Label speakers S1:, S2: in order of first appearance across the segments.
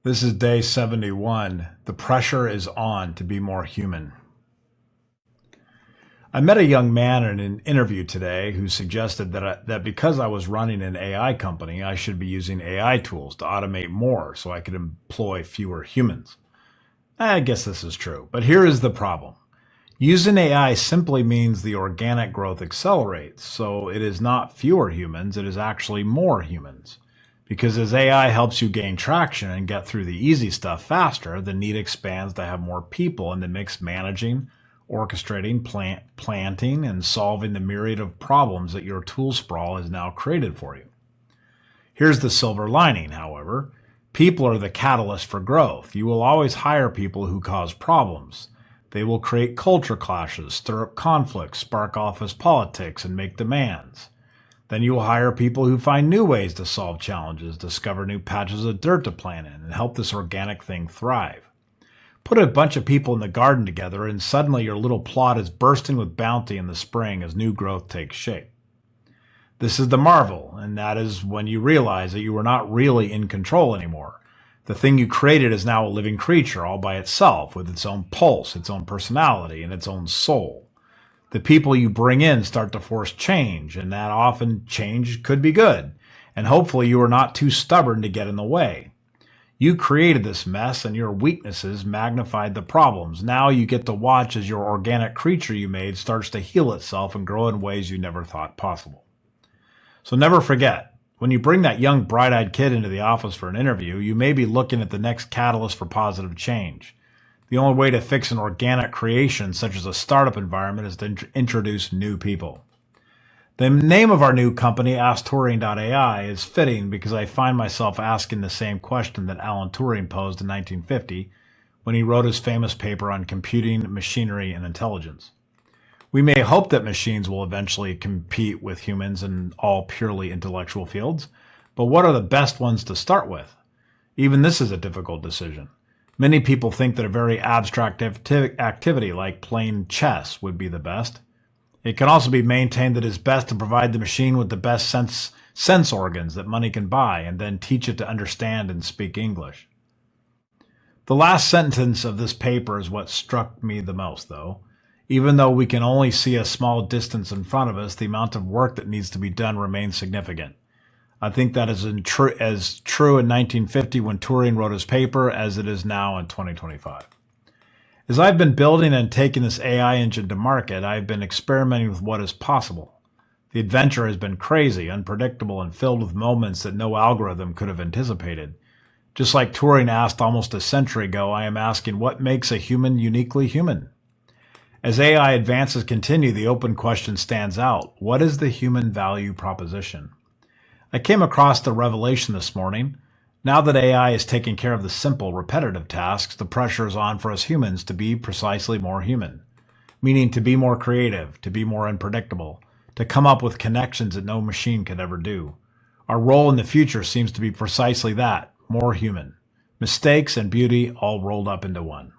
S1: This is day 71. The pressure is on to be more human. I met a young man in an interview today who suggested that because I was running an AI company, I should be using AI tools to automate more so I could employ fewer humans. I guess this is true, but here is the problem. Using AI simply means the organic growth accelerates, so it is not fewer humans, it is actually more humans. Because as AI helps you gain traction and get through the easy stuff faster, the need expands to have more people in the mix managing, orchestrating, planting, and solving the myriad of problems that your tool sprawl has now created for you. Here's the silver lining, however. People are the catalyst for growth. You will always hire people who cause problems. They will create culture clashes, stir up conflicts, spark office politics, and make demands. Then you will hire people who find new ways to solve challenges, discover new patches of dirt to plant in, and help this organic thing thrive. Put a bunch of people in the garden together, and suddenly your little plot is bursting with bounty in the spring as new growth takes shape. This is the marvel, and that is when you realize that you are not really in control anymore. The thing you created is now a living creature all by itself, with its own pulse, its own personality, and its own soul. The people you bring in start to force change, and that often change could be good, and hopefully you are not too stubborn to get in the way. You created this mess, and your weaknesses magnified the problems. Now you get to watch as your organic creature you made starts to heal itself and grow in ways you never thought possible. So never forget, when you bring that young bright-eyed kid into the office for an interview, you may be looking at the next catalyst for positive change. The only way to fix an organic creation, such as a startup environment, is to introduce new people. The name of our new company, AskTuring.ai, is fitting because I find myself asking the same question that Alan Turing posed in 1950 when he wrote his famous paper on computing, machinery, and intelligence. We may hope that machines will eventually compete with humans in all purely intellectual fields, but what are the best ones to start with? Even this is a difficult decision. Many people think that a very abstract activity like playing chess would be the best. It can also be maintained that it is best to provide the machine with the best sense organs that money can buy and then teach it to understand and speak English. The last sentence of this paper is what struck me the most, though. Even though we can only see a small distance in front of us, the amount of work that needs to be done remains significant. I think that is as true in 1950 when Turing wrote his paper as it is now in 2025. As I've been building and taking this AI engine to market, I've been experimenting with what is possible. The adventure has been crazy, unpredictable, and filled with moments that no algorithm could have anticipated. Just like Turing asked almost a century ago, I am asking what makes a human uniquely human? As AI advances continue, the open question stands out. What is the human value proposition? I came across the revelation this morning. Now that AI is taking care of the simple, repetitive tasks, the pressure is on for us humans to be precisely more human, meaning to be more creative, to be more unpredictable, to come up with connections that no machine could ever do. Our role in the future seems to be precisely that, more human. Mistakes and beauty all rolled up into one.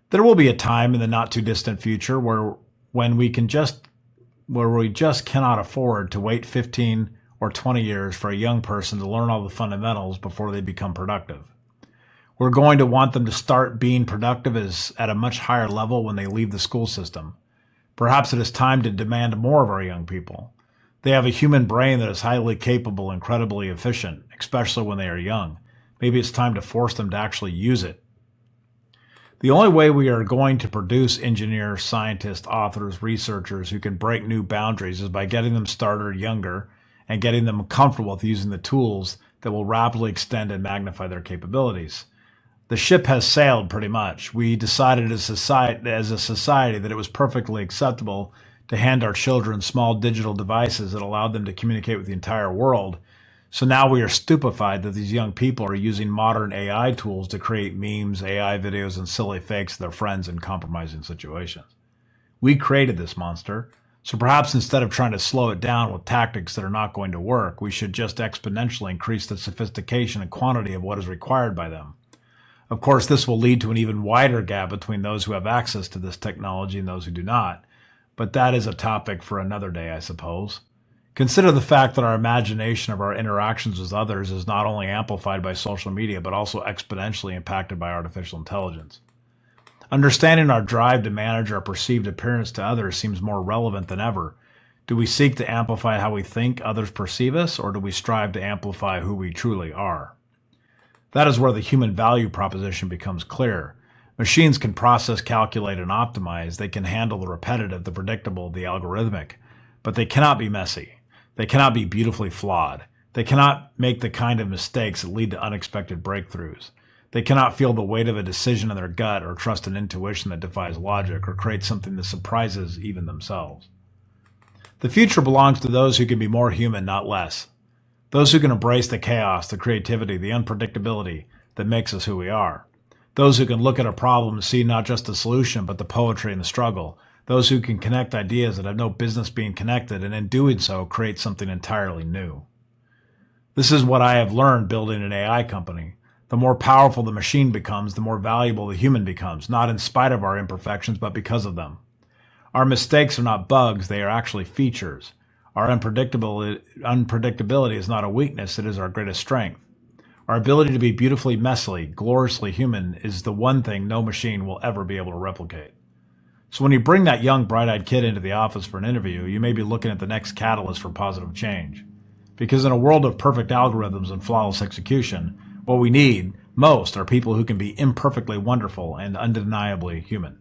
S1: There will be a time in the not-too-distant future where we just cannot afford to wait 15 or 20 years for a young person to learn all the fundamentals before they become productive. We're going to want them to start being productive at a much higher level when they leave the school system. Perhaps it is time to demand more of our young people. They have a human brain that is highly capable, incredibly efficient, especially when they are young. Maybe it's time to force them to actually use it. The only way we are going to produce engineers, scientists, authors, researchers who can break new boundaries is by getting them started younger and getting them comfortable with using the tools that will rapidly extend and magnify their capabilities. The ship has sailed pretty much. We decided as a society that it was perfectly acceptable to hand our children small digital devices that allowed them to communicate with the entire world. So now we are stupefied that these young people are using modern AI tools to create memes, AI videos, and silly fakes of their friends in compromising situations. We created this monster. So perhaps instead of trying to slow it down with tactics that are not going to work, we should just exponentially increase the sophistication and quantity of what is required by them. Of course, this will lead to an even wider gap between those who have access to this technology and those who do not. But that is a topic for another day, I suppose. Consider the fact that our imagination of our interactions with others is not only amplified by social media, but also exponentially impacted by artificial intelligence. Understanding our drive to manage our perceived appearance to others seems more relevant than ever. Do we seek to amplify how we think others perceive us, or do we strive to amplify who we truly are? That is where the human value proposition becomes clear. Machines can process, calculate, and optimize. They can handle the repetitive, the predictable, the algorithmic, but they cannot be messy. They cannot be beautifully flawed. They cannot make the kind of mistakes that lead to unexpected breakthroughs. They cannot feel the weight of a decision in their gut or trust an intuition that defies logic or create something that surprises even themselves. The future belongs to those who can be more human, not less. Those who can embrace the chaos, the creativity, the unpredictability that makes us who we are. Those who can look at a problem and see not just the solution, but the poetry and the struggle. Those who can connect ideas that have no business being connected, and in doing so, create something entirely new. This is what I have learned building an AI company. The more powerful the machine becomes, the more valuable the human becomes, not in spite of our imperfections, but because of them. Our mistakes are not bugs, they are actually features. Our unpredictability is not a weakness, it is our greatest strength. Our ability to be beautifully messy, gloriously human is the one thing no machine will ever be able to replicate. So when you bring that young, bright-eyed kid into the office for an interview, you may be looking at the next catalyst for positive change. Because in a world of perfect algorithms and flawless execution, what we need most are people who can be imperfectly wonderful and undeniably human.